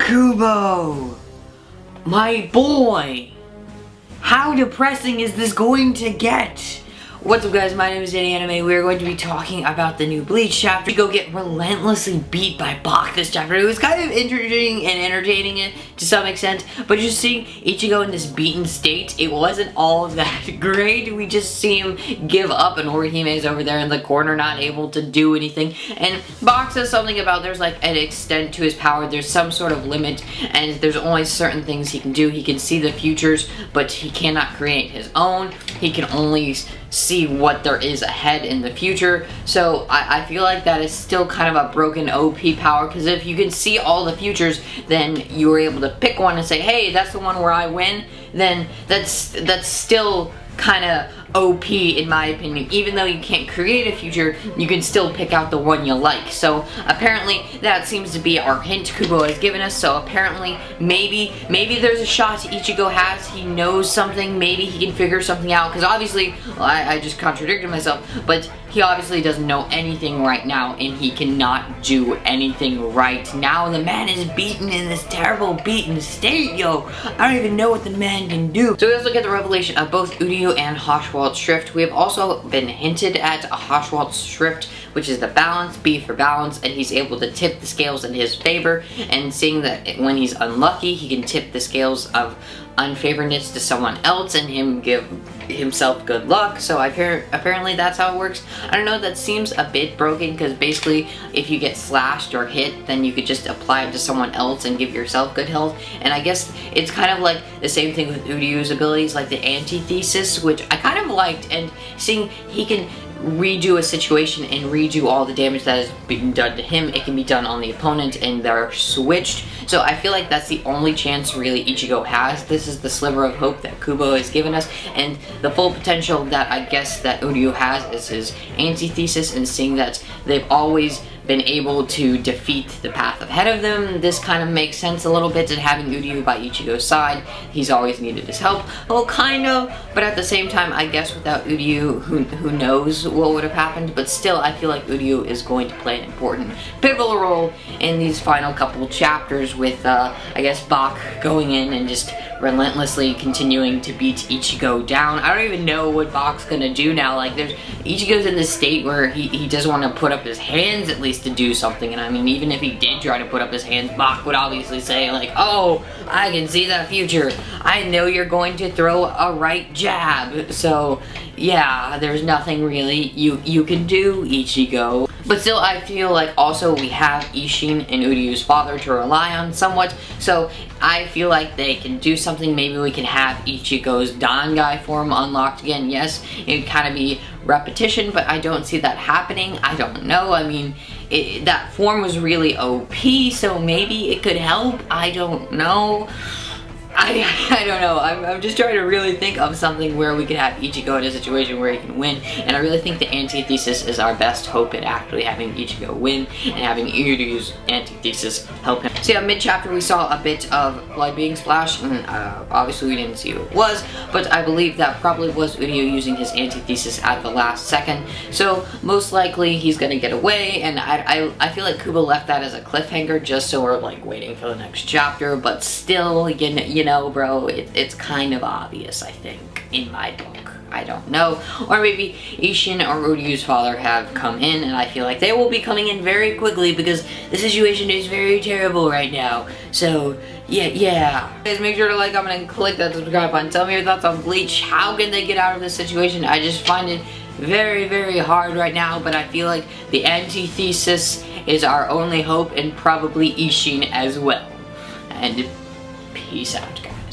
Kubo! My boy! How depressing is this going to get? What's up guys, my name is Danny Anime. We are going to be talking about the new Bleach chapter. We go get relentlessly beat by Bach this chapter. It was kind of interesting and entertaining it to some extent, but just seeing Ichigo in this beaten state, it wasn't all that great. We just see him give up and Orihime's over there in the corner not able to do anything. And Bach says something about there's like an extent to his power, there's some sort of limit, and there's only certain things he can do. He can see the futures, but he cannot create his own. He can only see what there is ahead in the future. So I feel like that is still kind of a broken OP power, because if you can see all the futures, then you are able to pick one and say, hey, that's the one where I win. Then that's still kind of OP in my opinion. Even though you can't create a future, you can still pick out the one you like. So apparently that seems to be our hint Kubo has given us. So apparently maybe there's a shot Ichigo has. He knows something. Maybe he can figure something out. Because obviously, I just contradicted myself, but he obviously doesn't know anything right now, and he cannot do anything right now. The man is beaten in this terrible beaten state, yo. I don't even know what the man can do. So let's look at the revelation of both Uryu and Haschwaldt's Shrift. We have also been hinted at a Haschwaldt's Shrift, which is the balance, B for balance, and he's able to tip the scales in his favor, and seeing that when he's unlucky, he can tip the scales of unfavorness to someone else and him give himself good luck. So apparently that's how it works. I don't know, that seems a bit broken, because basically if you get slashed or hit, then you could just apply it to someone else and give yourself good health. And I guess it's kind of like the same thing with Uryu's abilities, like the Antithesis, which I kind of liked, and seeing he can redo a situation and redo all the damage that is being done to him, it can be done on the opponent, and they're switched. So I feel like that's the only chance really Ichigo has. This is the sliver of hope that Kubo has given us, and the full potential that I guess that Uryu has is his Antithesis, and seeing that they've always been able to defeat the path ahead of them. This kind of makes sense a little bit, and having Uryu by Ichigo's side, he's always needed his help. Well, kind of, but at the same time, I guess without Uryu, who knows what would have happened, but still, I feel like Uryu is going to play an important, pivotal role in these final couple chapters with, I guess, Bach going in and just relentlessly continuing to beat Ichigo down. I don't even know what Bach's gonna do now. Like, Ichigo's in this state where he doesn't want to put up his hands at least to do something, and I mean, even if he did try to put up his hands, Bach would obviously say like, oh, I can see the future. I know you're going to throw a right jab. So yeah, there's nothing really you can do, Ichigo. But still, I feel like also we have Isshin and Uryu's father to rely on somewhat, so I feel like they can do something. Maybe we can have Ichigo's Dangai form unlocked again. Yes, it would kind of be repetition, but I don't see that happening. I don't know. I mean, that form was really OP, so maybe it could help. I don't know. I don't know. I'm just trying to really think of something where we could have Ichigo in a situation where he can win, and I really think the Antithesis is our best hope at actually having Ichigo win and having Uryu's Antithesis help him. So yeah, mid-chapter we saw a bit of blood being splashed, and obviously we didn't see who it was, but I believe that probably was Uryu using his Antithesis at the last second, so most likely he's gonna get away, and I feel like Kubo left that as a cliffhanger just so we're like waiting for the next chapter, but still, you know, bro, it's kind of obvious, I think, in my book. I don't know. Or maybe Isshin or Uryu's father have come in, and I feel like they will be coming in very quickly because the situation is very terrible right now. So, yeah. Guys, make sure to like, comment, and click that subscribe button. Tell me your thoughts on Bleach. How can they get out of this situation? I just find it very, very hard right now, but I feel like the Antithesis is our only hope, and probably Isshin as well. And peace out, guys.